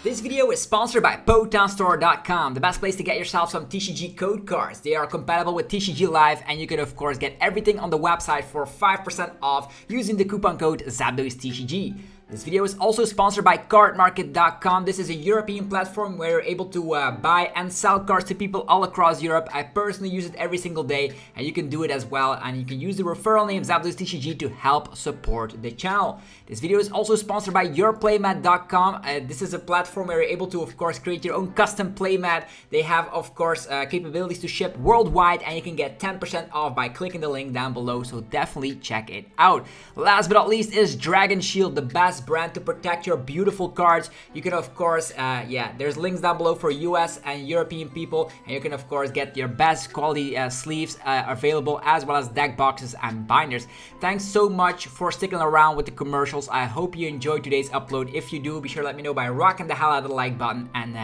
This video is sponsored by PotanStore.com, the best place to get yourself some TCG code cards. They are compatible with TCG Live, and you can of course get everything on the website for 5% off using the coupon code ZapDoseTCG. This video is also sponsored by cardmarket.com. This is a European platform where you're able to buy and sell cards to people all across Europe. I personally use it every single day, and you can do it as well. And you can use the referral name ZapDoseTCG to help support the channel. This video is also sponsored by yourplaymat.com. This is a platform where you're able to, of course, create your own custom playmat. They have, of course, capabilities to ship worldwide, and you can get 10% off by clicking the link down below. So definitely check it out. Last but not least is Dragon Shield, the best brand to protect your beautiful cards. You can of course there's links down below for US and European people, and you can of course get your best quality sleeves available, as well as deck boxes and binders. Thanks so much for sticking around with the commercials. I hope you enjoyed today's upload. If you do, be sure to let me know by rocking the hell out of the like button, and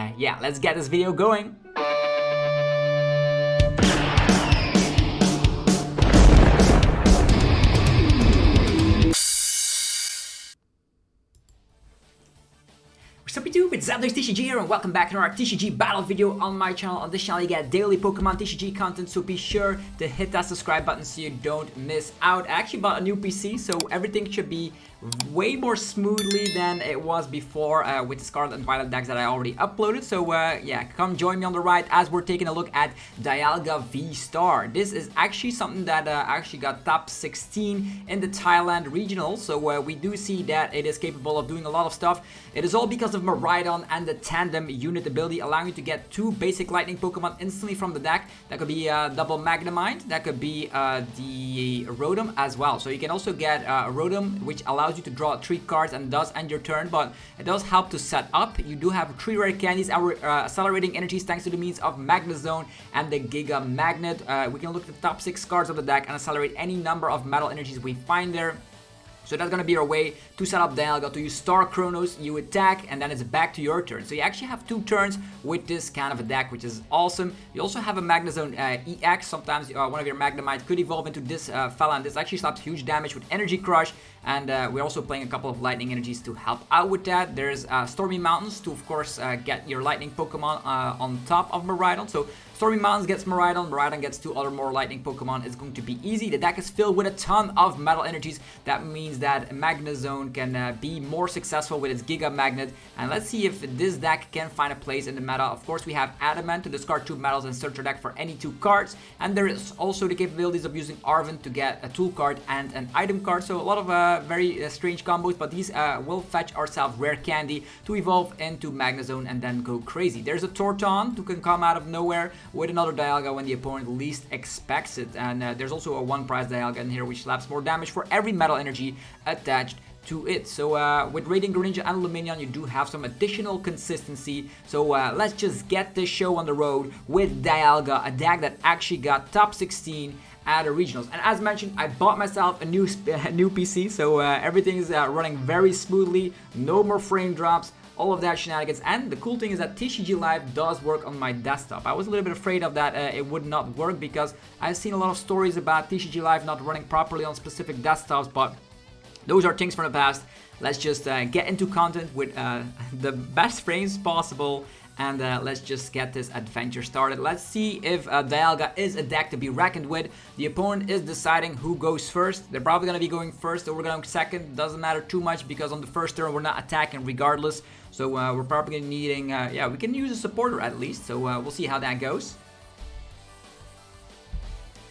let's get this video going. Sup YouTube, it's ZapDoseTCG here, and welcome back to our TCG battle video on my channel. On this channel you get daily Pokemon TCG content, so be sure to hit that subscribe button so you don't miss out. I actually bought a new PC, so everything should be way more smoothly than it was before with the Scarlet and Violet decks that I already uploaded. So come join me on the ride as we're taking a look at Dialga VSTAR. This is actually something that actually got top 16 in the Thailand Regionals, so we do see that it is capable of doing a lot of stuff. It is all because of Miraidon and the tandem unit ability, allowing you to get two basic lightning Pokemon instantly from the deck. That could be double Magnemite, that could be the Rotom as well. So you can also get a Rotom, which allows you to draw 3 cards and does end your turn, but it does help to set up. You do have 3 rare candies, accelerating energies thanks to the means of Magnezone and the Giga Magnet. We can look at the top 6 cards of the deck and accelerate any number of metal energies we find there. So that's gonna be our way to set up Dialga. To use Star Chronos, you attack, and then it's back to your turn. So you actually have 2 turns with this kind of a deck, which is awesome. You also have a Magnezone EX. Sometimes one of your Magnemites could evolve into this fella, and this actually slaps huge damage with Energy Crush. And we're also playing a couple of lightning energies to help out with that. There's Stormy Mountains to, of course, get your lightning Pokemon on top of Miraidon. So Stormy Mountains gets Miraidon, Miraidon gets 2 other more lightning Pokemon. It's going to be easy. The deck is filled with a ton of metal energies. That means that Magnezone can be more successful with its Giga Magnet. And let's see if this deck can find a place in the meta. Of course, we have Adamant to discard 2 metals and search your deck for any 2 cards. And there is also the capabilities of using Arven to get a tool card and an item card. So a lot of very strange combos, but these will fetch ourselves rare candy to evolve into Magnezone and then go crazy. There's a Torton who can come out of nowhere with another Dialga when the opponent least expects it. And there's also a 1 prize Dialga in here, which slaps more damage for every metal energy attached to it. So with Radiant Greninja and Lumineon, you do have some additional consistency. So let's just get this show on the road with Dialga, a deck that actually got top 16 at the regionals. And as mentioned, I bought myself a new PC, so everything is running very smoothly. No more frame drops, all of that shenanigans. And the cool thing is that TCG Live does work on my desktop. I was a little bit afraid of that it would not work, because I've seen a lot of stories about TCG Live not running properly on specific desktops, but those are things from the past. Let's just get into content with the best frames possible, and let's just get this adventure started. Let's see if Dialga is a deck to be reckoned with. The opponent is deciding who goes first. They're probably going to be going first, or we're going second. Doesn't matter too much, because on the first turn we're not attacking regardless. So we're probably needing, we can use a supporter at least. So we'll see how that goes.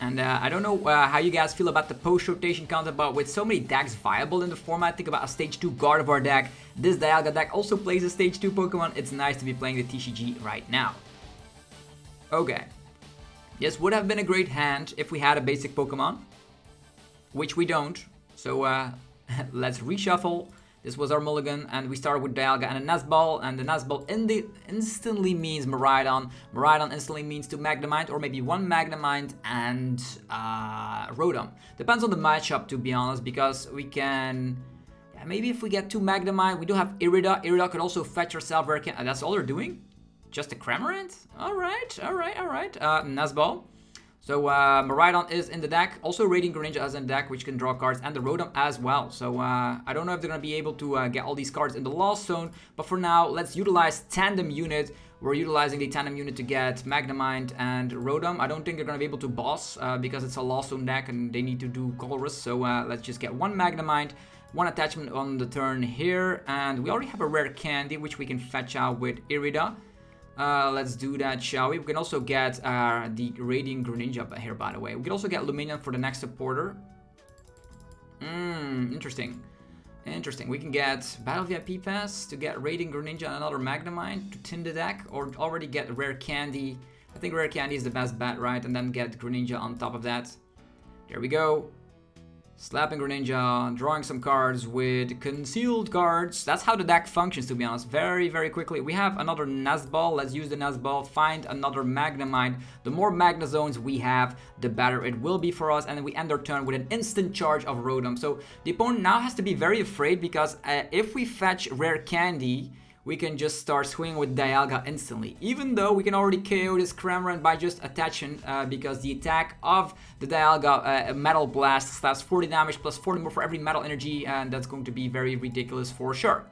And I don't know how you guys feel about the post rotation content, but with so many decks viable in the format, think about a stage 2 Gardevoir deck. This Dialga deck also plays a stage 2 Pokemon. It's nice to be playing the TCG right now. Okay. This would have been a great hand if we had a basic Pokemon, which we don't. So let's reshuffle. This was our mulligan, and we started with Dialga and a Nestball, and the Nestball instantly means Miraidon. Miraidon instantly means 2 Magnemite, or maybe 1 Magnemite and Rotom. Depends on the matchup, to be honest, because we can... maybe if we get 2 Magnemite, we do have Irida. Irida could also fetch herself where it can... that's all they're doing? Just a Cramorant? Alright. Nestball. So Miraidon is in the deck. Also Radiant Greninja is in the deck, which can draw cards, and the Rotom as well. So I don't know if they're going to be able to get all these cards in the Lost Zone. But for now, let's utilize Tandem Unit. We're utilizing the Tandem Unit to get Magnemite and Rotom. I don't think they're going to be able to boss because it's a Lost Zone deck and they need to do Colress. So let's just get one Magnemite, one attachment on the turn here. And we already have a rare candy, which we can fetch out with Irida. Let's do that, shall we? We can also get the Radiant Greninja here, by the way. We can also get Lumineon for the next supporter. Interesting. Interesting. We can get Battle VIP Pass to get Radiant Greninja and another Magnemite to tin the deck, or already get Rare Candy. I think Rare Candy is the best bet, right? And then get Greninja on top of that. There we go. Slapping Greninja, drawing some cards with concealed cards. That's how the deck functions, to be honest. Very, very quickly. We have another Nest Ball. Let's use the Nest Ball. Find another Magnemite. The more Magnezones we have, the better it will be for us. And then we end our turn with an instant charge of Rotom. So the opponent now has to be very afraid because if we fetch Rare Candy, we can just start swinging with Dialga instantly. Even though we can already KO this Cramorant by just attaching, because the attack of the Dialga Metal Blast slaps 40 damage plus 40 more for every Metal Energy, and that's going to be very ridiculous for sure.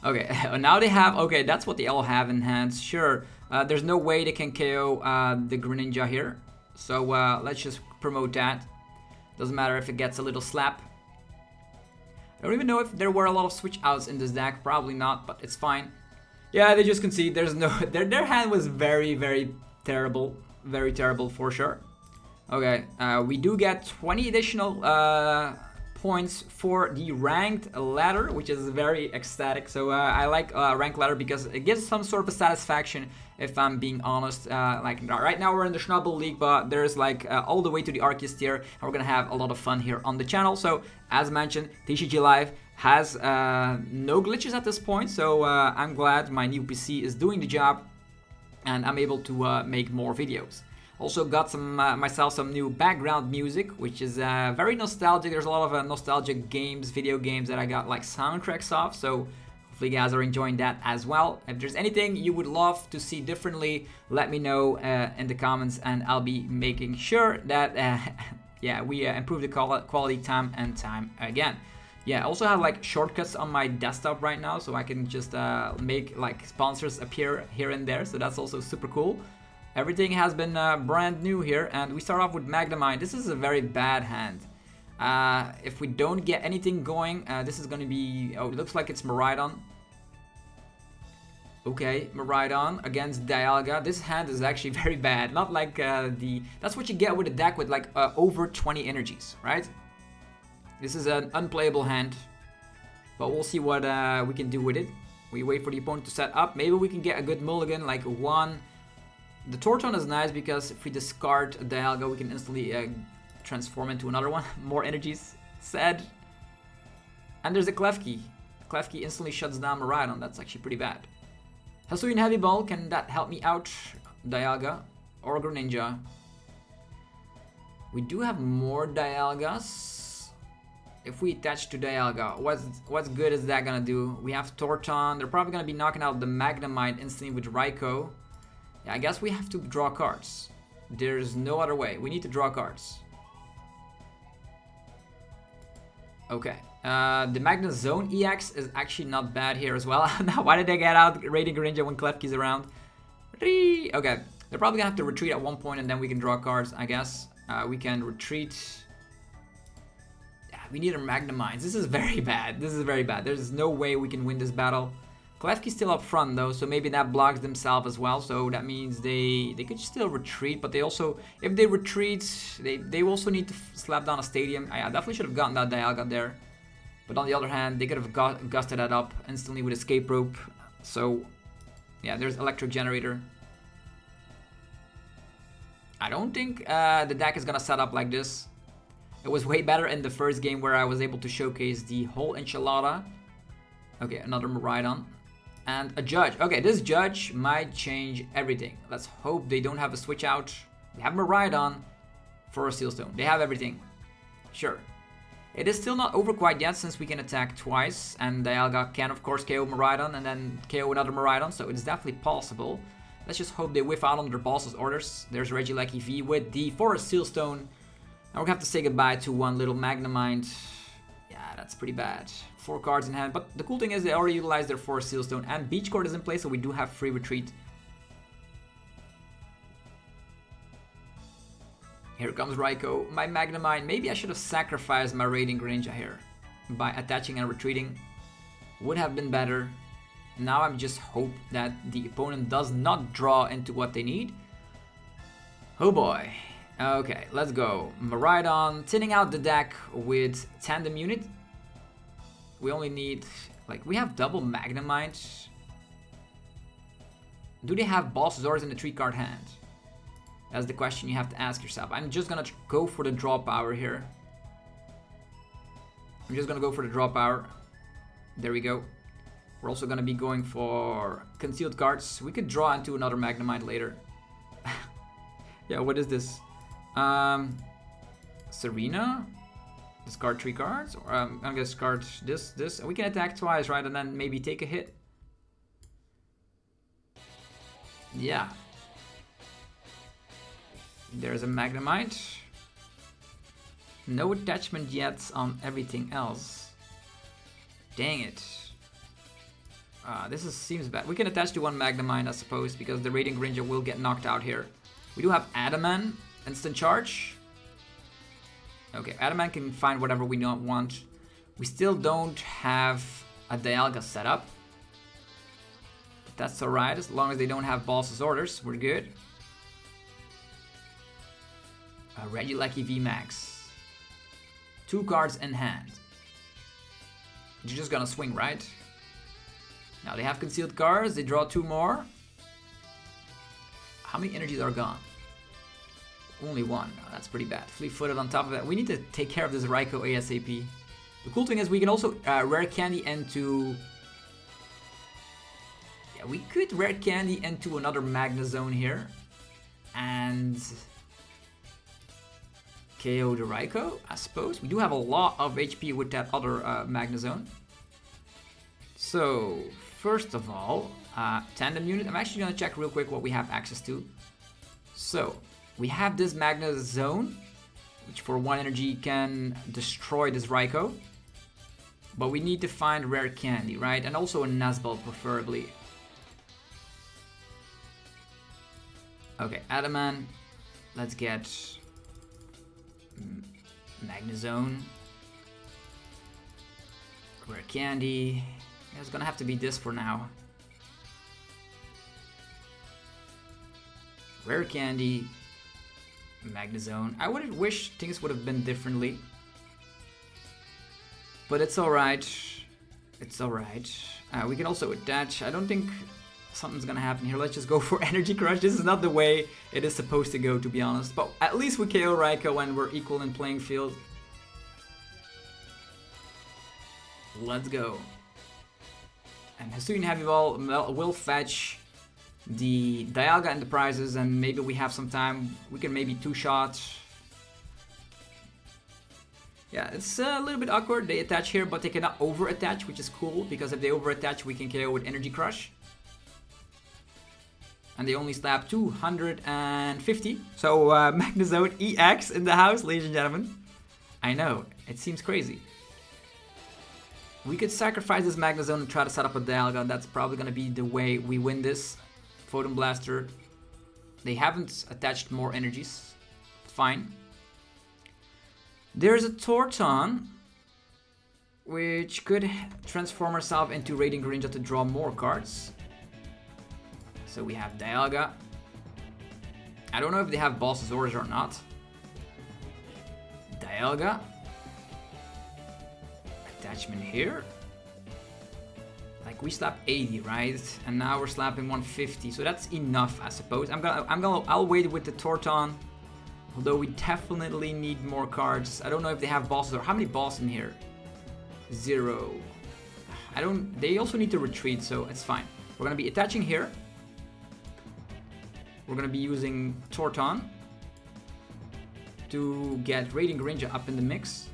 Okay, now they have, okay, that's what they all have in hand, sure. There's no way they can KO the Greninja here, so let's just promote that. Doesn't matter if it gets a little slap. I don't even know if there were a lot of switch outs in this deck. Probably not, but it's fine. Yeah, they just concede. There's no... Their hand was very, very terrible. Very terrible for sure. Okay, we do get 20 additional points for the ranked ladder, which is very ecstatic. So I like ranked ladder because it gives some sort of a satisfaction, if I'm being honest. Like right now we're in the Schnubble League, but there's like all the way to the Arceus tier, and we're gonna have a lot of fun here on the channel. So as mentioned, TCG Live has no glitches at this point, so I'm glad my new PC is doing the job and I'm able to make more videos. Also got some myself some new background music, which is very nostalgic. There's a lot of nostalgic games, video games that I got like soundtracks of, so hopefully you guys are enjoying that as well. If there's anything you would love to see differently, let me know in the comments, and I'll be making sure that yeah, we improve the quality time and time again. Yeah, I also have like shortcuts on my desktop right now, so I can just make like sponsors appear here and there, so that's also super cool. Everything has been brand new here, and we start off with Magnemite. This is a very bad hand. If we don't get anything going, this is going to be... Oh, it looks like it's Miraidon. Okay, Miraidon against Dialga. This hand is actually very bad. Not like the... That's what you get with a deck with like over 20 energies, right? This is an unplayable hand, but we'll see what we can do with it. We wait for the opponent to set up. Maybe we can get a good mulligan, like one... The Torton is nice because if we discard a Dialga, we can instantly transform into another one. More energies, sad. And there's a Klefki. Klefki instantly shuts down Miraidon. That's actually pretty bad. Hisuian Heavy Ball, can that help me out? Dialga or Greninja? We do have more Dialgas. If we attach to Dialga, what's good is that gonna do? We have Torton. They're probably gonna be knocking out the Magnemite instantly with Raikou. Yeah, I guess we have to draw cards. There's no other way. We need to draw cards. Okay. The Magnezone EX is actually not bad here as well. Now, why did they get out Radiant Greninja when Klefki's around? Okay. They're probably gonna have to retreat at one point and then we can draw cards, I guess. We can retreat. Yeah, we need our Magnemites. This is very bad. This is very bad. There's no way we can win this battle. Klefki's still up front though, so maybe that blocks themselves as well, so that means they could still retreat, but they also, if they retreat, they also need to slap down a stadium. I definitely should have gotten that Dialga there, but on the other hand, they could have gusted that up instantly with Escape Rope, so yeah, there's Electric Generator. I don't think the deck is gonna set up like this. It was way better in the first game where I was able to showcase the whole enchilada. Okay, another Miraidon. And a Judge. Okay, this Judge might change everything. Let's hope they don't have a switch out. They have Miraidon for a Steel Stone. They have everything. Sure. It is still not over quite yet since we can attack twice. And Dialga can of course KO Miraidon and then KO another Miraidon. So it's definitely possible. Let's just hope they whiff out on their boss's orders. There's Regieleki V with the Forest Sealstone. And we're gonna have to say goodbye to one little Magnemite. Yeah, that's pretty bad. 4 cards in hand, but the cool thing is they already utilized their Forest Sealstone and Beach Court is in place, so we do have free retreat. Here comes Raikou, my Magnemite. Maybe I should have sacrificed my Radiant Greninja here by attaching and retreating. Would have been better. Now I'm just hope that the opponent does not draw into what they need. Oh boy. Okay, let's go. Miraidon, thinning out the deck with Tandem Unit. We only need, like, we have double Magnemite. Do they have Boss's Orders in the 3-card hand? That's the question you have to ask yourself. I'm just gonna go for the draw power here. I'm just gonna go for the draw power. There we go. We're also gonna be going for concealed cards. We could draw into another Magnemite later. Yeah, what is this? Serena? Discard 3 cards? Or I'm gonna discard this. We can attack twice, right? And then maybe take a hit. Yeah. There's a Magnemite. No attachment yet on everything else. Dang it. Seems bad. We can attach to one Magnemite, I suppose, because the Radiant Greninja will get knocked out here. We do have Adamant, instant charge. Okay, Adamant can find whatever we don't want. We still don't have a Dialga set up. But that's alright, as long as they don't have Boss's Orders, we're good. Regieleki V Max. 2 cards in hand. You're just gonna swing, right? Now they have concealed cards, they draw 2 more. How many energies are gone? Only 1. Oh, that's pretty bad. Fleet-footed on top of that. We need to take care of this Raikou ASAP. The cool thing is we can also rare candy into... Yeah, we could rare candy into another Magnezone here. And... KO the Raikou, I suppose. We do have a lot of HP with that other Magnezone. So, first of all, Tandem Unit. I'm actually going to check real quick what we have access to. So, we have this Magnezone, which for 1 energy can destroy this Raikou. But we need to find rare candy, right? And also a Nuzball, preferably. Okay, Adamant. Let's get Magnezone. Rare candy. It's gonna have to be this for now. Rare candy. Magnezone. I would have wished things would have been differently. But it's alright. It's alright. We can also attach. I don't think something's gonna happen here. Let's just go for Energy Crush. This is not the way it is supposed to go, to be honest. But at least we KO Raikou and we're equal in playing field. Let's go. And Hisuian Heavy Ball will fetch the Dialga Enterprises, and maybe we have some time. We can maybe 2-shot. Yeah, it's a little bit awkward. They attach here, but they cannot over-attach, which is cool, because if they over-attach, we can KO with Energy Crush. And they only slap 250. So, Magnezone EX in the house, ladies and gentlemen. I know, it seems crazy. We could sacrifice this Magnezone and try to set up a Dialga, and that's probably going to be the way we win this. Photon Blaster. They haven't attached more energies. Fine. There's a Torton, which could transform herself into Radiant Greninja to draw more cards. So we have Dialga. I don't know if they have Boss's Orders or not. Dialga. Attachment here. Like we slapped 80, right? And now we're slapping 150, so that's enough, I suppose. I'll wait with the Torton. Although we definitely need more cards. I don't know if they have bosses or how many bosses in here? 0. They also need to retreat, so it's fine. We're gonna be attaching here. We're gonna be using Torton to get Radiant Greninja up in the mix.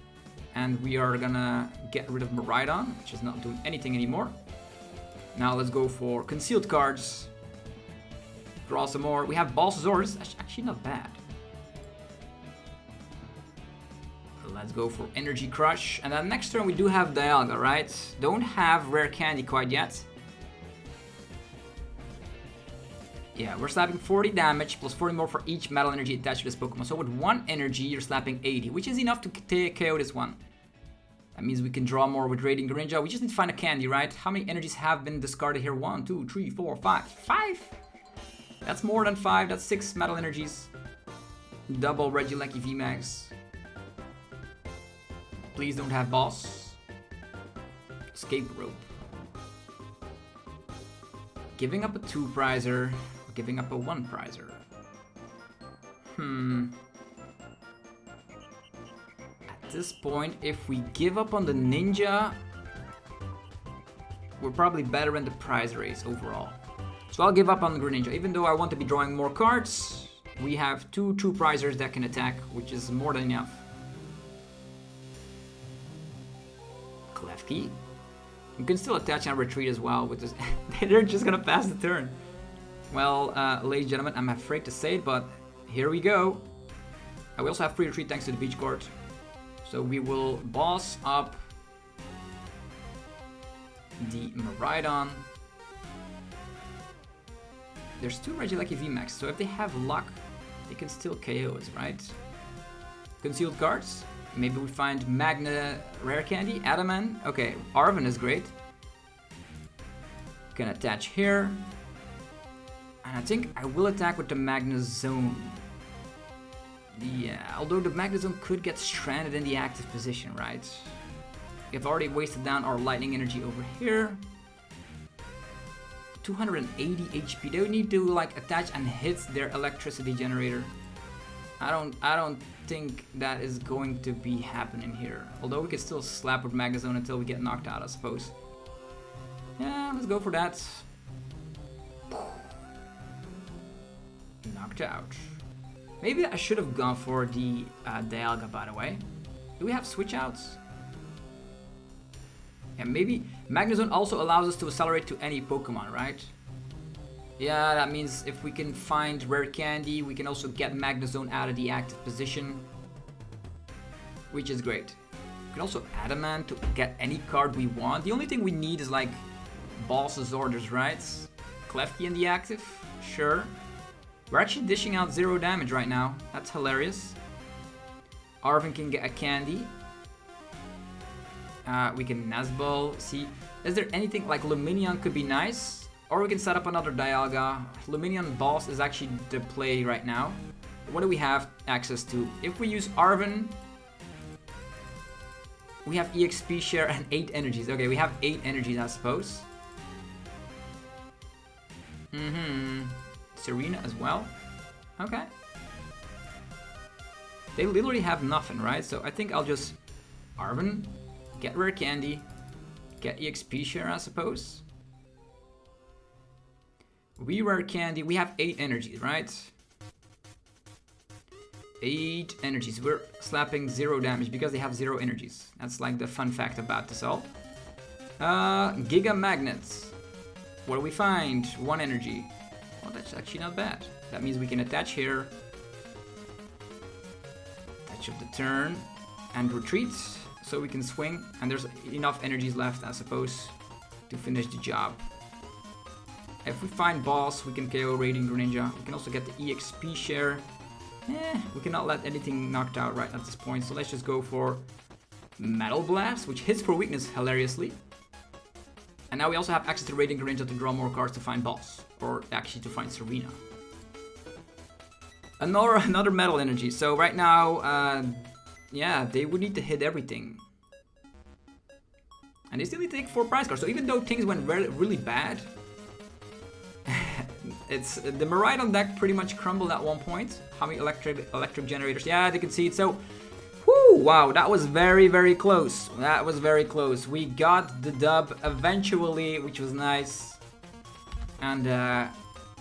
And we are gonna get rid of Miraidon, which is not doing anything anymore. Now let's go for concealed cards. Draw some more. We have Balsasaurus. That's actually not bad. Let's go for Energy Crush. And then next turn we do have Dialga, right? Don't have Rare Candy quite yet. Yeah, we're slapping 40 damage plus 40 more for each metal energy attached to this Pokemon. So with 1 energy, you're slapping 80, which is enough to KO this one. That means we can draw more with Radiant Greninja. We just need to find a candy, right? How many energies have been discarded here? 1, 2, 3, 4, 5. 5? That's more than 5. That's 6 metal energies. Double Regieleki VMAX. Please don't have boss. Escape Rope. Giving up a 2 prizer. Giving up a 1 prizer. At this point, if we give up on the Ninja, we're probably better in the prize race overall. So I'll give up on the Greninja. Even though I want to be drawing more cards, we have 2 true prizers that can attack, which is more than enough. Klefki. You can still attach and retreat as well with this. They're just gonna pass the turn. Well, ladies and gentlemen, I'm afraid to say it, but here we go. We also have free retreat thanks to the beach court. So we will boss up the Miraidon. There's 2 Regieleki VMAX, so if they have luck, they can still KO us, right? Concealed cards. Maybe we find Magna Rare Candy, Adamant. Okay, Arven is great. Can attach here. And I think I will attack with the Magnezone. Yeah, although the Magnezone could get stranded in the active position, right? We've already wasted down our lightning energy over here. 280 HP. They would need to like attach and hit their electricity generator. I don't think that is going to be happening here. Although we could still slap with Magnezone until we get knocked out, I suppose. Yeah, let's go for that. Knocked out. Maybe I should have gone for the Dialga, by the way. Do we have switch outs? Yeah, maybe Magnezone also allows us to accelerate to any Pokemon, right? Yeah, that means if we can find Rare Candy, we can also get Magnezone out of the active position, which is great. We can also Adamant to get any card we want. The only thing we need is like Boss's orders, right? Klefki in the active, sure. We're actually dishing out 0 damage right now. That's hilarious. Arven can get a candy. We can Nazball. See, is there anything like Lumineon could be nice? Or we can set up another Dialga. Lumineon Boss is actually the play right now. What do we have access to? If we use Arven, we have EXP share and 8 energies. Okay, we have 8 energies, I suppose. Serena as well. Okay. They literally have nothing, right? So I think I'll just Arven, get Rare Candy, get EXP share, I suppose. We Rare Candy, we have 8 energies, right? 8 energies. We're slapping 0 damage because they have 0 energies. That's like the fun fact about this all. Giga Magnets. What do we find? 1 energy. Well, that's actually not bad. That means we can attach here. Touch of the turn. And retreat. So we can swing. And there's enough energies left, I suppose, to finish the job. If we find boss, we can KO Radiant Greninja. We can also get the EXP share. We cannot let anything knocked out right at this point. So let's just go for Metal Blast, which hits for weakness hilariously. And now we also have access to Radiant Greninja to draw more cards to find boss. Or actually to find Serena. Another metal energy. So right now, yeah, they would need to hit everything. And they still need to take 4 prize cards. So even though things went really bad, it's the Miraidon deck pretty much crumbled at one point. How many electric generators? Yeah, they can see it. So, whoo, wow, that was very close. That was very close. We got the dub eventually, which was nice. And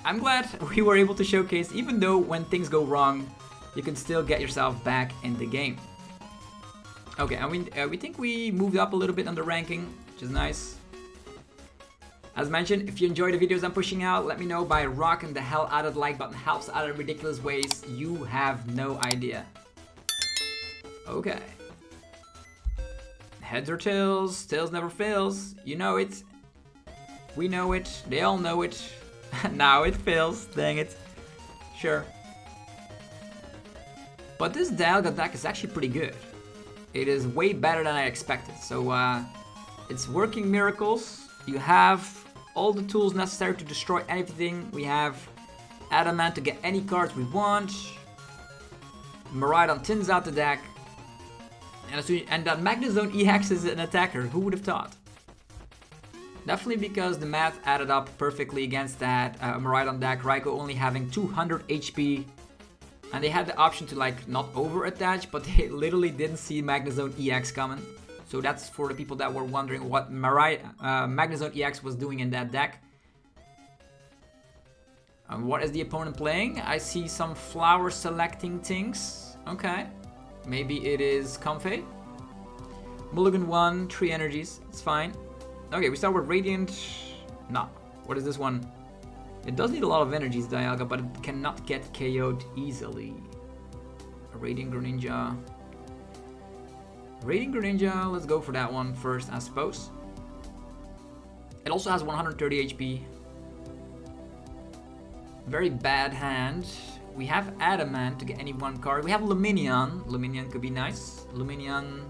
I'm glad we were able to showcase, even though when things go wrong, you can still get yourself back in the game. Okay, and we think we moved up a little bit on the ranking, which is nice. As mentioned, if you enjoy the videos I'm pushing out, let me know by rocking the hell out of the like button. Helps out in ridiculous ways you have no idea. Okay. Heads or tails? Tails never fails. You know it. We know it. They all know it. Now it fails. Dang it. Sure. But this Dialga deck is actually pretty good. It is way better than I expected. So it's working miracles. You have all the tools necessary to destroy anything. We have Adamant to get any cards we want. Miraidon thins out the deck. And that Magnezone EX is an attacker. Who would have thought? Definitely because the math added up perfectly against that Miraidon deck. Raikou only having 200 HP. And they had the option to like not over attach, but they literally didn't see Magnezone EX coming. So that's for the people that were wondering what Magnezone EX was doing in that deck. And what is the opponent playing? I see some flower selecting things. Okay. Maybe it is Comfey. Mulligan 1, 3 energies. It's fine. Okay, we start with Radiant. No. What is this one? It does need a lot of energies, Dialga, but it cannot get KO'd easily. Radiant Greninja. Radiant Greninja, let's go for that one first, I suppose. It also has 130 HP. Very bad hand. We have Adamant to get any one card. We have Lumineon. Lumineon could be nice. Lumineon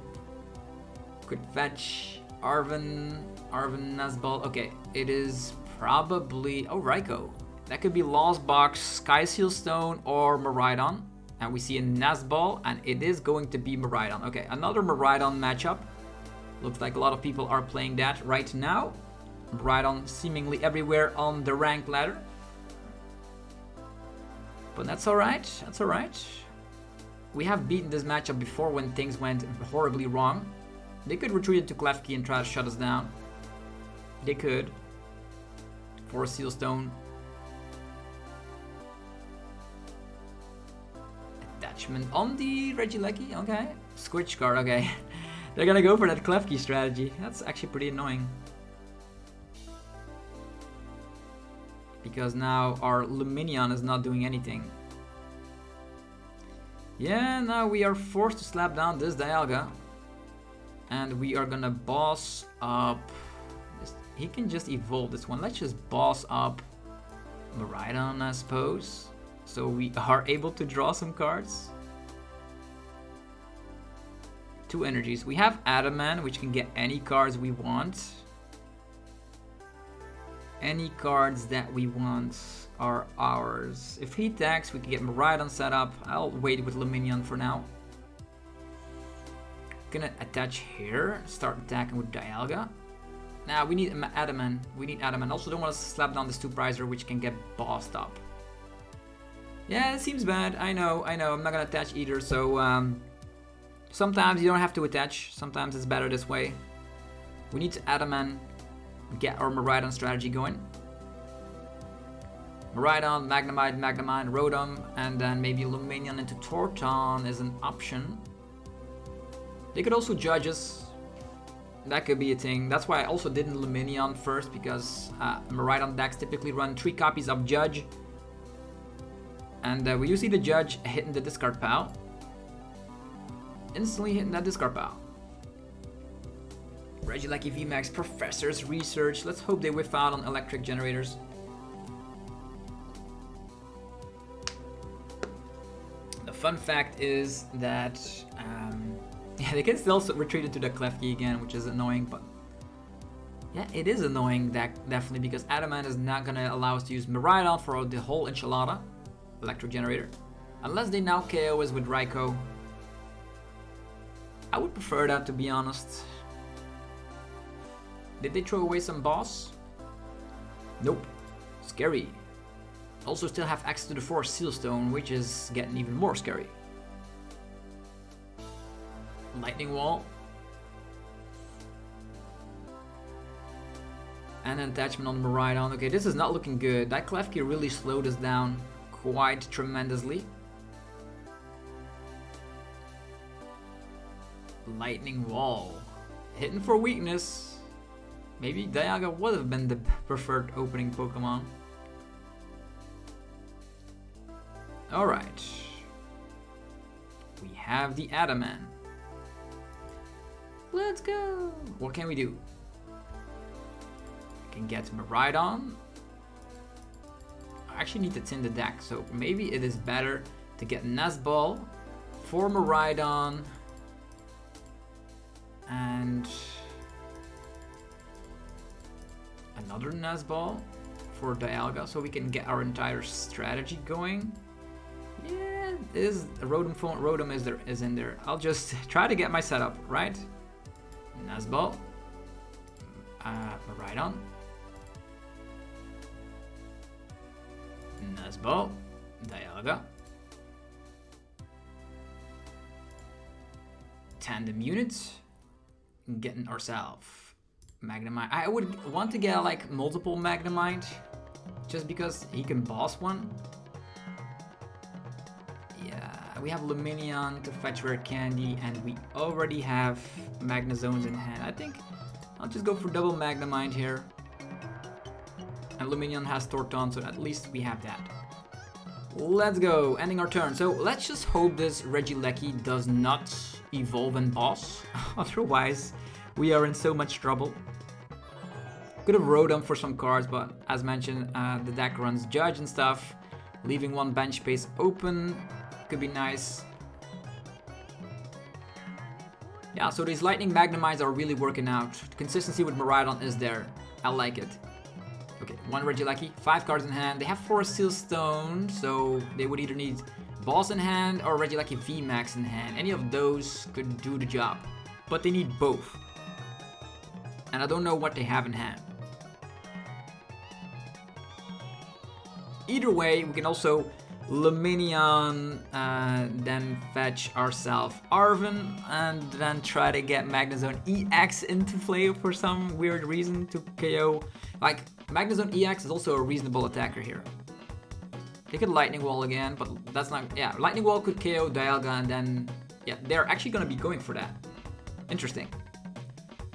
could fetch Arven Nazball. Okay, it is probably... Oh, Raikou. That could be Lost Box, Sky Seal Stone, or Miraidon. And we see a Nazball, and it is going to be Miraidon. Okay, another Miraidon matchup. Looks like a lot of people are playing that right now. Miraidon seemingly everywhere on the ranked ladder. But that's alright, that's alright. We have beaten this matchup before when things went horribly wrong. They could retreat into Klefki and try to shut us down. They could. For a Seal Stone. Attachment on the Regieleki, okay. Switch card, okay. They're gonna go for that Klefki strategy. That's actually pretty annoying. Because now our Lumineon is not doing anything. Yeah, now we are forced to slap down this Dialga. And we are gonna boss up... He can just evolve this one. Let's just boss up Miraidon, I suppose. So we are able to draw some cards. 2 energies. We have Adamant, which can get any cards we want. Any cards that we want are ours. If he attacks, we can get Miraidon set up. I'll wait with Lumineon for now. Gonna attach here. Start attacking with Dialga. Now we need Adamant. We need Adamant. Also don't want to slap down this 2-prizer, which can get bossed up. Yeah, it seems bad. I know. I'm not gonna attach either. So sometimes you don't have to attach. Sometimes it's better this way. We need to Adamant. Get our Miraidon strategy going. Miraidon, Magnemite, Rotom, and then maybe Lumineon into Torton is an option. They could also judge us. That could be a thing. That's why I also didn't Lumineon first, because Miraidon decks typically run 3 copies of Judge. And we do see the Judge hitting the discard pile. Instantly hitting that discard pile. Regieleki VMAX, Professor's Research. Let's hope they whiff out on electric generators. The fun fact is that yeah, they can still retreat into the Klefki again, which is annoying, but yeah, it is annoying definitely, because Adamant is not gonna allow us to use Miraidon for the whole enchilada, electric generator, unless they now KO us with Raikou. I would prefer that, to be honest. Did they throw away some boss? Nope. Scary. Also still have access to the 4 Seal Stone, which is getting even more scary. Lightning Wall. And an attachment on Miraidon. Okay, this is not looking good. That Klefki really slowed us down quite tremendously. Lightning Wall. Hitting for weakness. Maybe Dialga would have been the preferred opening Pokemon. Alright. We have the Adaman. Let's go! What can we do? We can get Miraidon. I actually need to tin the deck, so maybe it is better to get Nest Ball for Miraidon and another Nest Ball for Dialga, so we can get our entire strategy going. Yeah, is Rotom is in there. I'll just try to get my setup right. Nest Ball, Miraidon, Nest Ball, Dialga, Tandem units, getting ourselves Magnemite. I would want to get like multiple Magnemite, just because he can boss one. Yeah, we have Lumineon to fetch rare candy, and we already have Magnezones in hand. I think I'll just go for double Magnemite here. And Lumineon has Torton, so at least we have that. Let's go, ending our turn. So let's just hope this Regieleki does not evolve and boss. Otherwise, we are in so much trouble. Could have Rotom for some cards, but as mentioned, the deck runs Judge and stuff. Leaving one bench space open could be nice. Yeah, so these Lightning Magnemites are really working out. The consistency with Miraidon is there. I like it. Okay, one Regieleki, 5 cards in hand. They have 4 Seal Stone, so they would either need Boss in hand or Regieleki VMAX in hand. Any of those could do the job, but they need both. And I don't know what they have in hand. Either way, we can also Lumineon, then fetch ourselves Arven, and then try to get Magnezone EX into play for some weird reason to KO. Like, Magnezone EX is also a reasonable attacker here. They could Lightning Wall again, but that's not... Yeah, Lightning Wall could KO Dialga, and then... Yeah, they're actually going to be going for that. Interesting.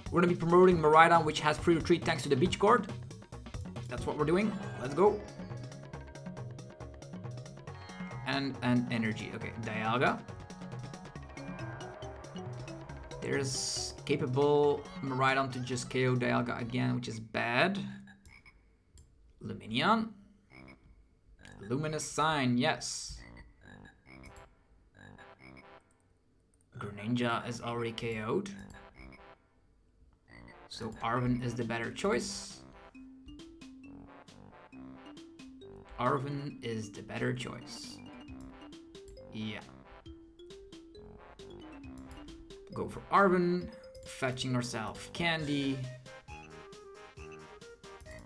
We're going to be promoting Miraidon, which has free retreat thanks to the Beach Court. That's what we're doing. Let's go. And energy. Okay, Dialga. There's capable Miraidon to just KO Dialga again, which is bad. Lumineon. Luminous Sign, yes. Greninja is already KO'd. So Arven is the better choice. Arven is the better choice. Yeah. Go for Arven, fetching ourselves Candy.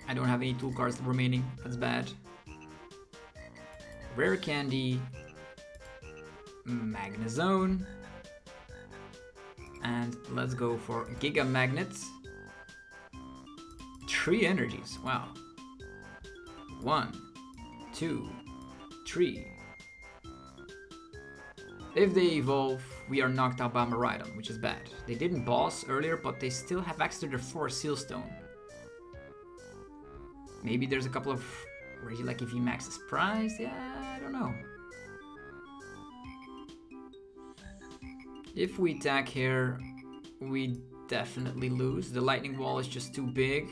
I don't have any tool cards remaining, that's bad. Rare Candy, Magnezone, and let's go for Giga Magnets. 3 energies, wow. 1, 2, 3. If they evolve, we are knocked out by Miraidon, which is bad. They didn't boss earlier, but they still have access to their 4 Seal Stone. Maybe there's a couple of Regieleki VMAX's prize? Yeah, I don't know. If we attack here, we definitely lose. The Lightning Wall is just too big.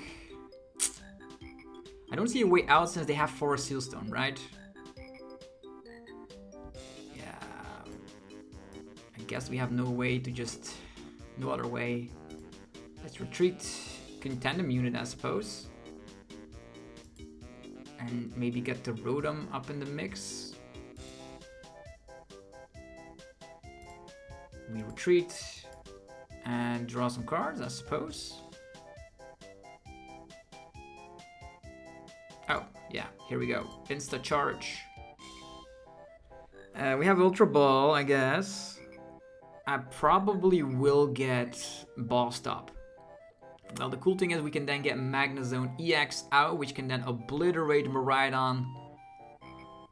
I don't see a way out since they have 4 Seal Stone, right? I guess we have no way to just... no other way. Let's retreat. Tandem unit, I suppose. And maybe get the Rotom up in the mix. We retreat. And draw some cards, I suppose. Oh, yeah, here we go. Insta Charge. We have Ultra Ball, I guess. I probably will get Bossed Up. Well, the cool thing is we can then get Magnezone EX out, which can then obliterate Miraidon.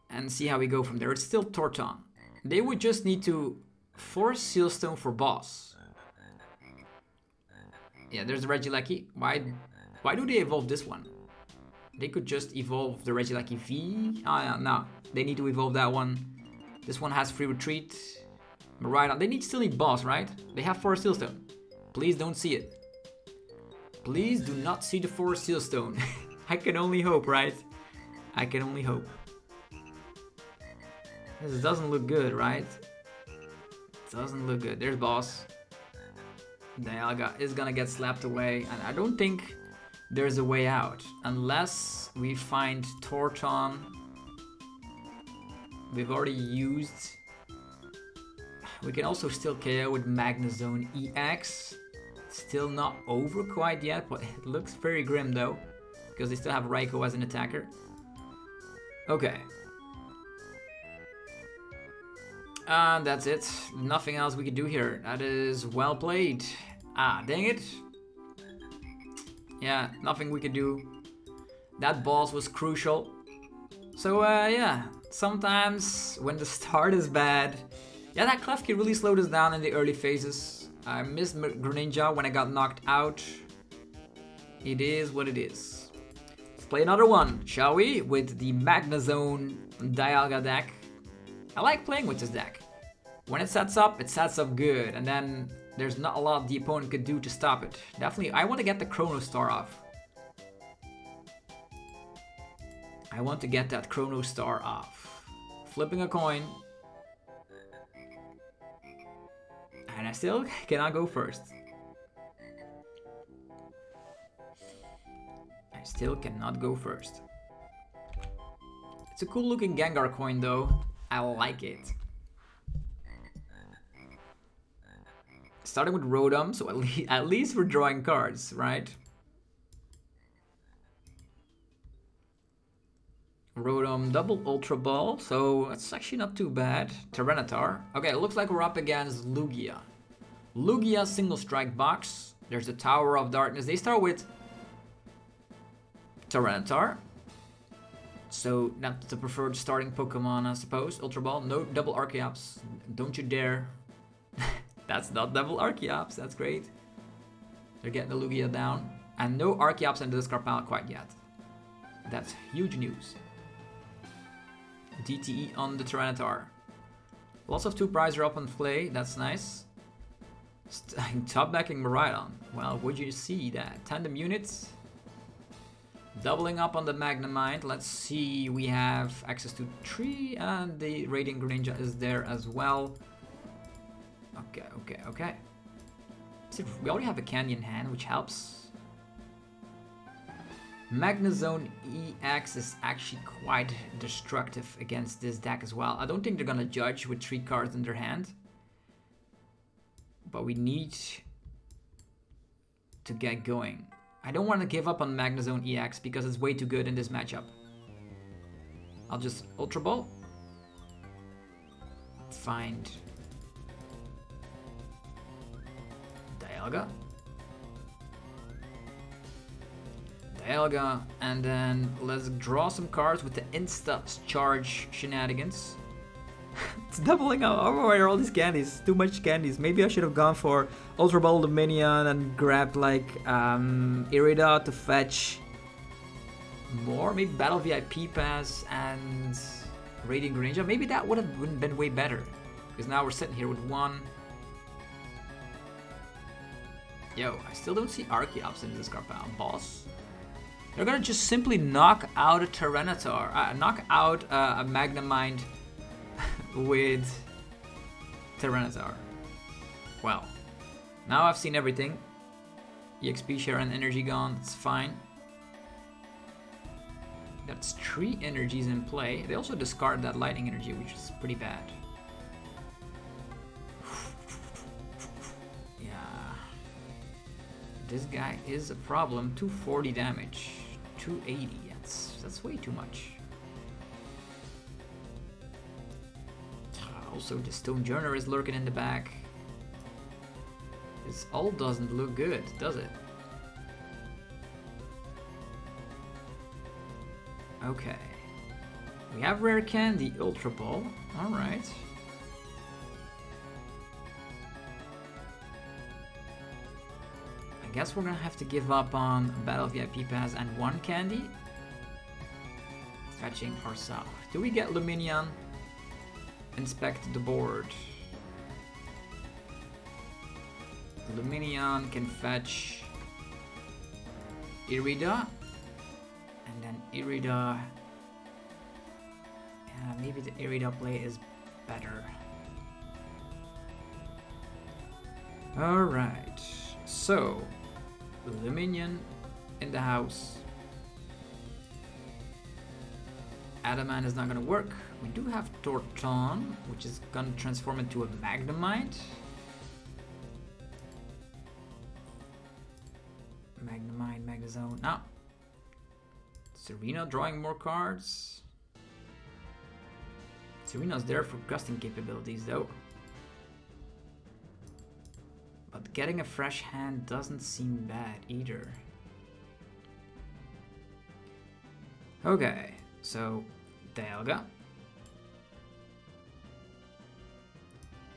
And see how we go from there. It's still Torton. They would just need to force Seal Stone for boss. Yeah, there's Regieleki. Why Why do they evolve this one? They could just evolve the Regieleki V. Oh yeah, no. They need to evolve that one. This one has free retreat. Miraidon. They still need boss, right? They have Forest Sealstone. Please don't see it. Please do not see the Forest Sealstone. I can only hope, right? I can only hope. This doesn't look good, right? Doesn't look good. There's boss. Dialga is gonna get slapped away, and I don't think there's a way out unless we find Torton. We've already used. We can also still KO with Magnezone EX. Still not over quite yet, but it looks very grim though, because they still have Raikou as an attacker. Okay. And that's it. Nothing else we can do here. That is well played. Ah, dang it. Yeah, nothing we could do. That boss was crucial. So yeah, sometimes when the start is bad. Yeah, that Klefki really slowed us down in the early phases. I missed Greninja when I got knocked out. It is what it is. Let's play another one, shall we? With the Magnezone Dialga deck. I like playing with this deck. When it sets up good, and then there's not a lot the opponent could do to stop it. Definitely, I want to get the Chronos Star off. I want to get that Chronos Star off. Flipping a coin. And I still cannot go first. I still cannot go first. It's a cool looking Gengar coin though. I like it. Starting with Rotom, so at least we're drawing cards, right? Rotom double Ultra Ball, so it's actually not too bad. Tyranitar. Okay, it looks like we're up against Lugia. Lugia single strike box. There's the Tower of Darkness. They start with Tyranitar. So that's the preferred starting Pokemon, I suppose. Ultra Ball, no double Archeops. Don't you dare. That's not double Archeops, that's great. They're getting the Lugia down. And no Archeops into the Scarlet quite yet. That's huge news. DTE on the Tyranitar. Lots of 2 prizes are up on play, that's nice. Top backing Miraidon. Well, would you see that? Tandem units. Doubling up on the Magnemite. Let's see, we have access to 3 and the Radiant Greninja is there as well. Okay. We already have a candy in hand, which helps. Magnezone EX is actually quite destructive against this deck as well. I don't think they're gonna judge with 3 cards in their hand. But we need to get going. I don't want to give up on Magnezone EX because it's way too good in this matchup. I'll just Ultra Ball. Find Dialga, and then let's draw some cards with the Insta Charge shenanigans. It's doubling up. Oh, why are all these candies? Too much candies. Maybe I should have gone for Ultra Ball Lumineon and grabbed like Irida to fetch more. Maybe Battle VIP Pass and Radiant Greninja. Maybe that would have been way better. Because now we're sitting here with 1. Yo, I still don't see Archeops in this Scarlet boss. They're gonna just simply knock out a Tyranitar, knock out a Magnemite with Tyranitar. Well, now I've seen everything. EXP share and energy gone, it's fine. That's 3 energies in play. They also discard that lightning energy, which is pretty bad. This guy is a problem. 240 damage, 280. That's way too much. Also, the Stonejourner is lurking in the back. This all doesn't look good, does it? Okay. We have Rare Candy, Ultra Ball. All right. guess we're gonna have to give up on Battle VIP Pass and 1 candy. Fetching ourselves. Do we get Lumineon? Inspect the board. Lumineon can fetch Irida. And then Irida. Yeah, maybe the Irida play is better. Alright. So, Lumineon in the house. Adamant is not gonna work. We do have Torton, which is gonna transform into a Magnemite. Magnemite, Magnezone. Now, Serena drawing more cards. Serena's there for gusting capabilities though. But getting a fresh hand doesn't seem bad either. Okay, so Dialga.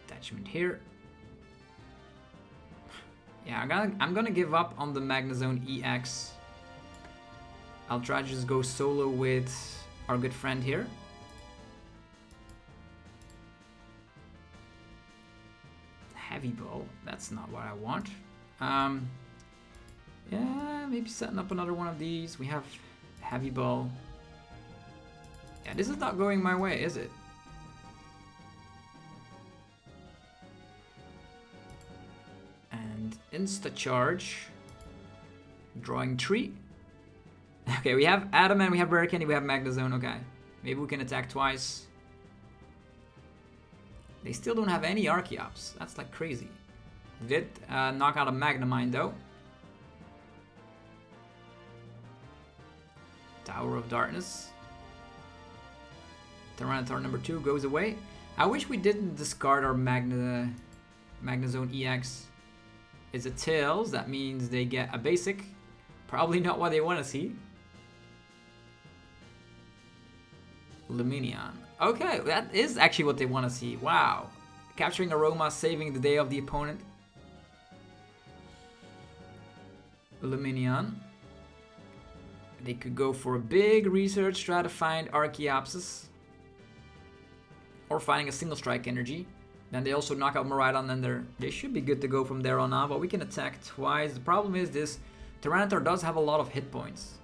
Attachment here. Yeah, I'm gonna give up on the Magnezone EX. I'll try to just go solo with our good friend here. Heavy Ball, that's not what I want. Yeah, maybe setting up another one of these. We have Heavy Ball. Yeah, this is not going my way, is it? And Insta Charge. Drawing 3. Okay, we have Adamant, we have Rare Candy, we have Magnezone, okay. Maybe we can attack twice. They still don't have any Archeops. That's like crazy. Did knock out a Magnemite though. Tower of Darkness. Tyranitar number 2 goes away. I wish we didn't discard our Magnezone EX. It's a Tails, that means they get a basic. Probably not what they want to see. Lumineon. Okay, that is actually what they want to see. Wow. Capturing Aroma, saving the day of the opponent. Lumineon. They could go for a big research, try to find Archeopsis. Or finding a single strike energy. Then they also knock out Miraidon and they should be good to go from there on out, but we can attack twice. The problem is this Tyranitar does have a lot of hit points.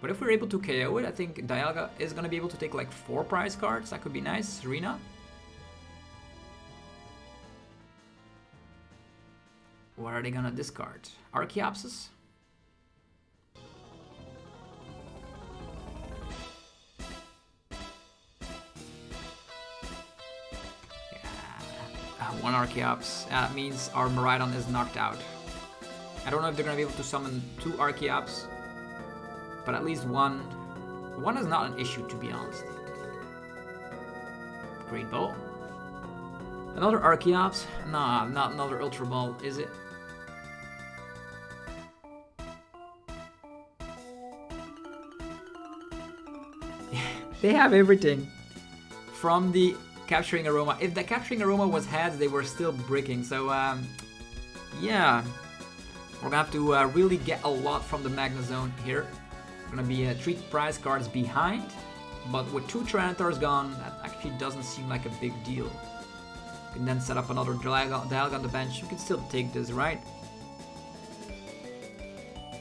But if we're able to KO it, I think Dialga is going to be able to take like 4 prize cards. That could be nice. Serena. What are they going to discard? Archeopsis? Yeah. 1 Archeops. That means our Miraidon is knocked out. I don't know if they're going to be able to summon 2 Archeops. But at least one. One is not an issue, to be honest. Great Ball. Another Archeops? Nah, not another Ultra Ball, is it? They have everything. From the Capturing Aroma. If the Capturing Aroma was heads, they were still bricking. So, yeah. We're gonna have to really get a lot from the Magnezone here. Gonna be 3 prize cards behind, but with 2 Tyranitars gone, that actually doesn't seem like a big deal. You can then set up another Dialga on the bench. You can still take this, right?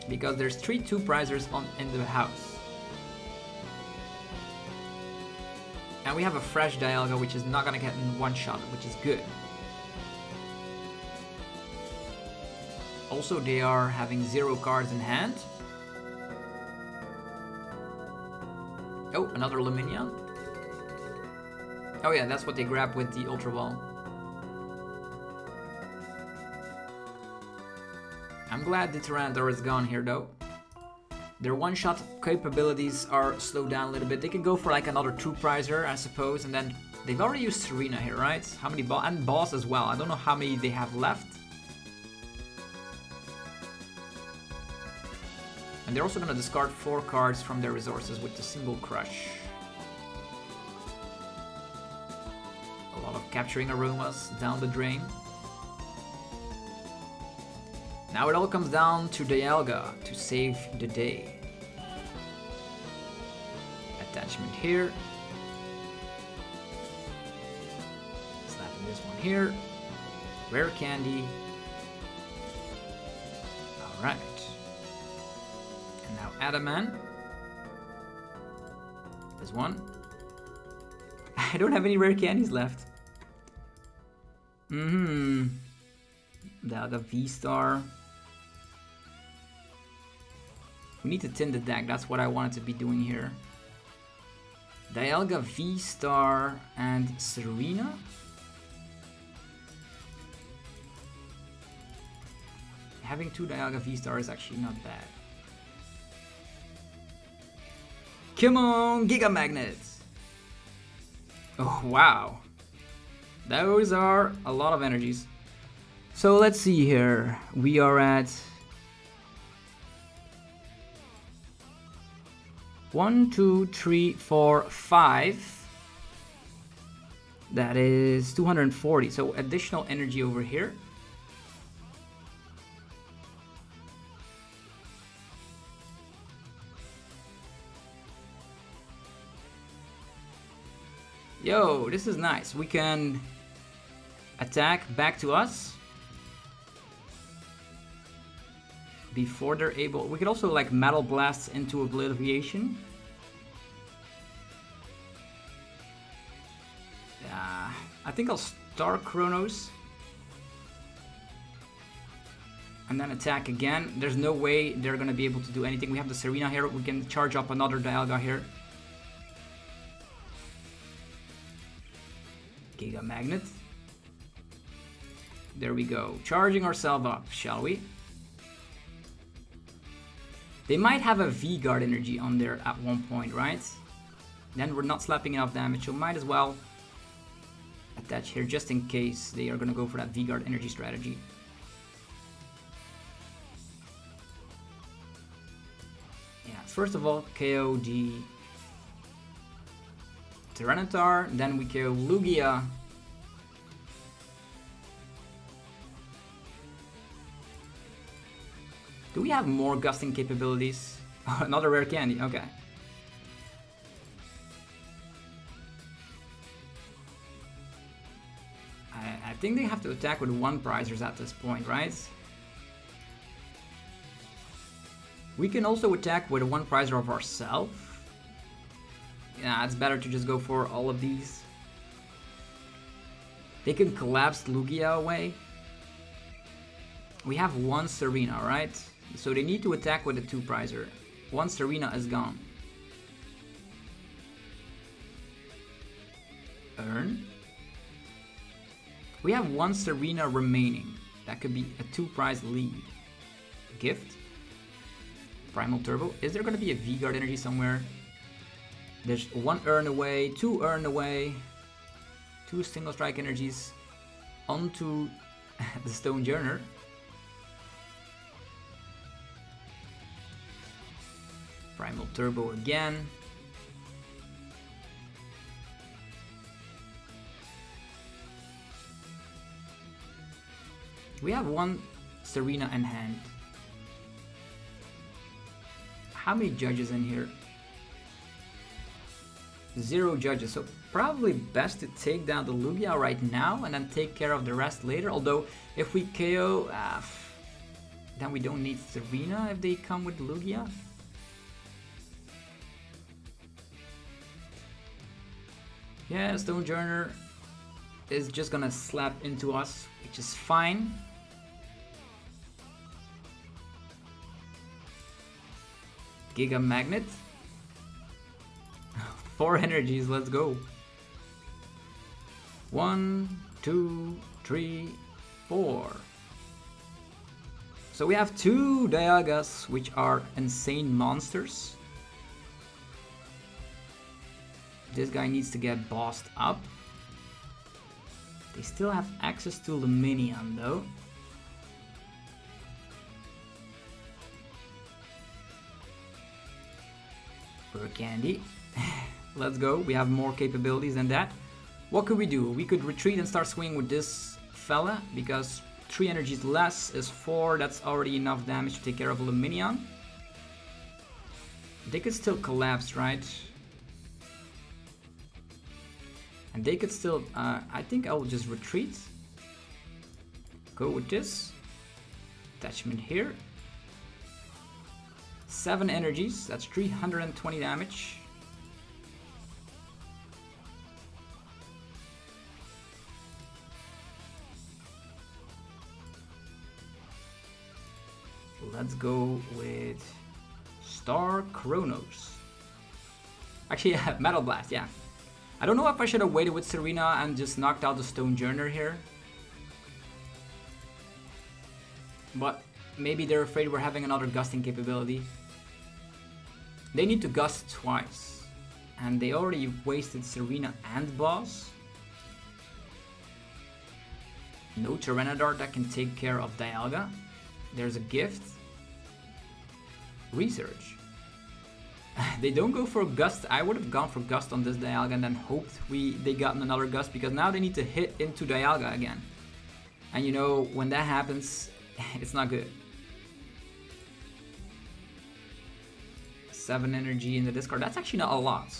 Because there's 3 2-prizers in the house. And we have a fresh Dialga, which is not gonna get in 1 shot, which is good. Also, they are having 0 cards in hand. Oh, another Lumineon. Oh yeah, that's what they grab with the Ultra Ball. I'm glad the Tyranitar is gone here though. Their one-shot capabilities are slowed down a little bit. They can go for like another 2-prizer, I suppose, and then they've already used Serena here, right? How many balls? And Boss as well. I don't know how many they have left. And they're also going to discard 4 cards from their resources with the single crush. A lot of Capturing Aromas down the drain. Now it all comes down to Dialga to save the day. Attachment here. Slapping this one here. Rare candy. Alright. And now Adamant. There's one. I don't have any rare candies left. Dialga VSTAR. We need to tin the deck. That's what I wanted to be doing here. Dialga VSTAR and Serena. Having 2 Dialga VSTAR is actually not bad. Come on, Giga Magnets! Oh, wow. Those are a lot of energies. So let's see here. We are at 1, 2, 3, 4, 5. That is 240. So additional energy over here. Yo, this is nice. We can attack back to us before they're able. We could also like Metal Blast into Obliviation. Yeah, I think I'll start Chronos and then attack again. There's no way they're gonna be able to do anything. We have the Serena here. We can charge up another Dialga here. Giga Magnet. There we go. Charging ourselves up, shall we? They might have a V-Guard energy on there at one point, right? Then we're not slapping enough damage, so might as well attach here just in case they are going to go for that V-Guard energy strategy. Yeah, first of all, KO the Tyranitar, then we KO Lugia. Do we have more gusting capabilities? Another rare candy, okay. I think they have to attack with 1 prizers at this point, right? We can also attack with 1 prizer of ourselves. Yeah, it's better to just go for all of these. They can collapse Lugia away. We have 1 Serena, right? So they need to attack with a 2 prizer. 1 Serena is gone. Earn. We have 1 Serena remaining. That could be a 2 prize lead. Gift. Primal Turbo. Is there going to be a V-Guard energy somewhere? There's 1 Earn away, 2 Earn away, 2 single strike energies onto the Stone Journer. Primal Turbo again. We have 1 Serena in hand. How many judges in here? 0 judges, so probably best to take down the Lugia right now and then take care of the rest later. Although if we KO, then we don't need Serena if they come with Lugia. Yeah, Stone Journer is just gonna slap into us, which is fine. Giga Magnet. 4 energies, let's go. 1, 2, 3, 4. So we have 2 Dialgas, which are insane monsters. This guy needs to get bossed up. They still have access to Lumineon though. For candy. Let's go. We have more capabilities than that. What could we do? We could retreat and start swinging with this fella because 3 energies less is 4. That's already enough damage to take care of Lumineon. They could still collapse, right? And they could still, I think I will just retreat. Go with this. Attachment here. 7 energies, that's 320 damage. Let's go with Star Chronos. Actually, yeah, Metal Blast, yeah. I don't know if I should have waited with Serena and just knocked out the Stone Journer here. But maybe they're afraid we're having another gusting capability. They need to gust twice. And they already wasted Serena and Boss. No Tyrannodart that can take care of Dialga. There's a gift. Research. They don't go for Gust. I would have gone for Gust on this Dialga and then hoped they got another Gust, because now they need to hit into Dialga again. And you know, when that happens, it's not good. 7 energy in the discard. That's actually not a lot.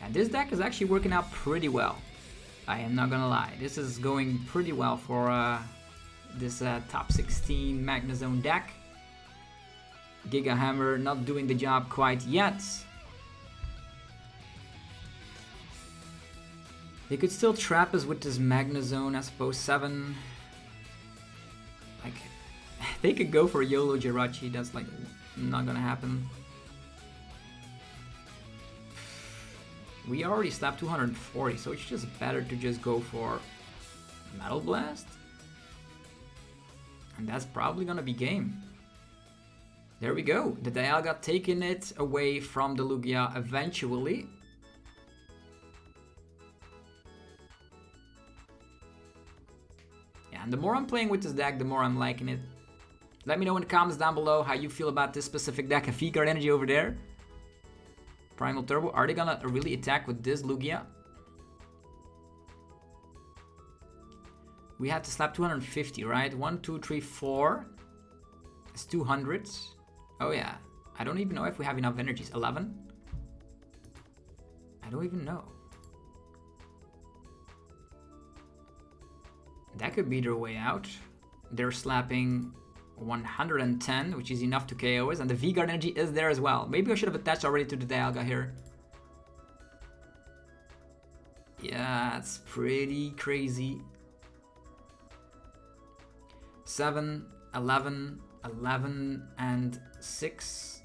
And this deck is actually working out pretty well. I am not gonna lie. This is going pretty well for this top 16 Magnezone deck. Giga Hammer not doing the job quite yet. They could still trap us with this Magnezone, I suppose. 7. Like, they could go for YOLO Jirachi. That's like not gonna happen. We already slapped 240, so it's just better to just go for Metal Blast. And that's probably gonna be game. There we go. The Dialga taking it away from the Lugia eventually. Yeah, and the more I'm playing with this deck, the more I'm liking it. Let me know in the comments down below how you feel about this specific deck. A V-Guard energy over there. Primal Turbo. Are they gonna really attack with this Lugia? We had to slap 250, right? 1, 2, 3, 4. It's 200. Oh yeah. I don't even know if we have enough energies. 11? I don't even know. That could be their way out. They're slapping 110, which is enough to KO us, and the V-Guard energy is there as well. Maybe I should have attached already to the Dialga here. Yeah, it's pretty crazy. 7, 11, 11, and 6.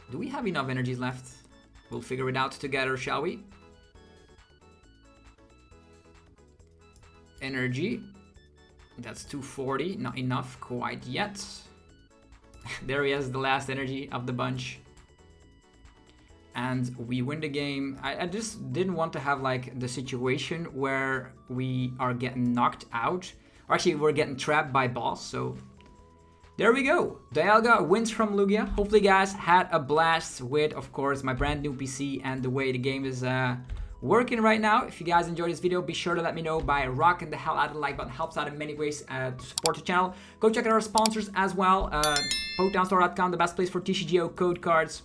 Do we have enough energies left? We'll figure it out together, shall we? Energy. That's 240, not enough quite yet. There he is, the last energy of the bunch. And we win the game. I just didn't want to have like the situation where we are getting knocked out. Or actually, we're getting trapped by boss, so there we go. Dialga wins from Lugia. Hopefully you guys had a blast with, of course, my brand new PC and the way the game is working right now. If you guys enjoyed this video, be sure to let me know by rocking the hell out of the like button. Helps out in many ways to support the channel. Go check out our sponsors as well. PokedownStore.com, the best place for TCGO code cards.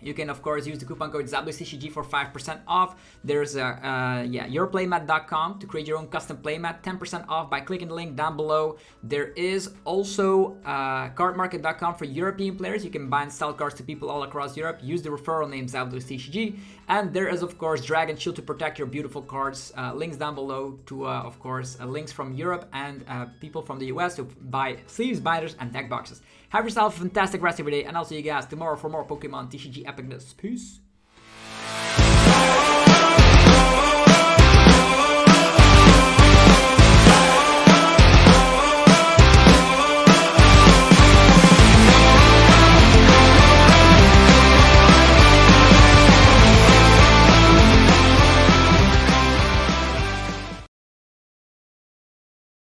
You can, of course, use the coupon code TCG for 5% off. There's yourplaymat.com to create your own custom playmat, 10% off by clicking the link down below. There is also cardmarket.com for European players. You can buy and sell cards to people all across Europe. Use the referral name TCG. And there is, of course, Dragon Shield to protect your beautiful cards. Links down below to, of course, links from Europe and people from the US to buy sleeves, binders, and deck boxes. Have yourself a fantastic rest of your day, and I'll see you guys tomorrow for more Pokemon TCG epicness. Peace.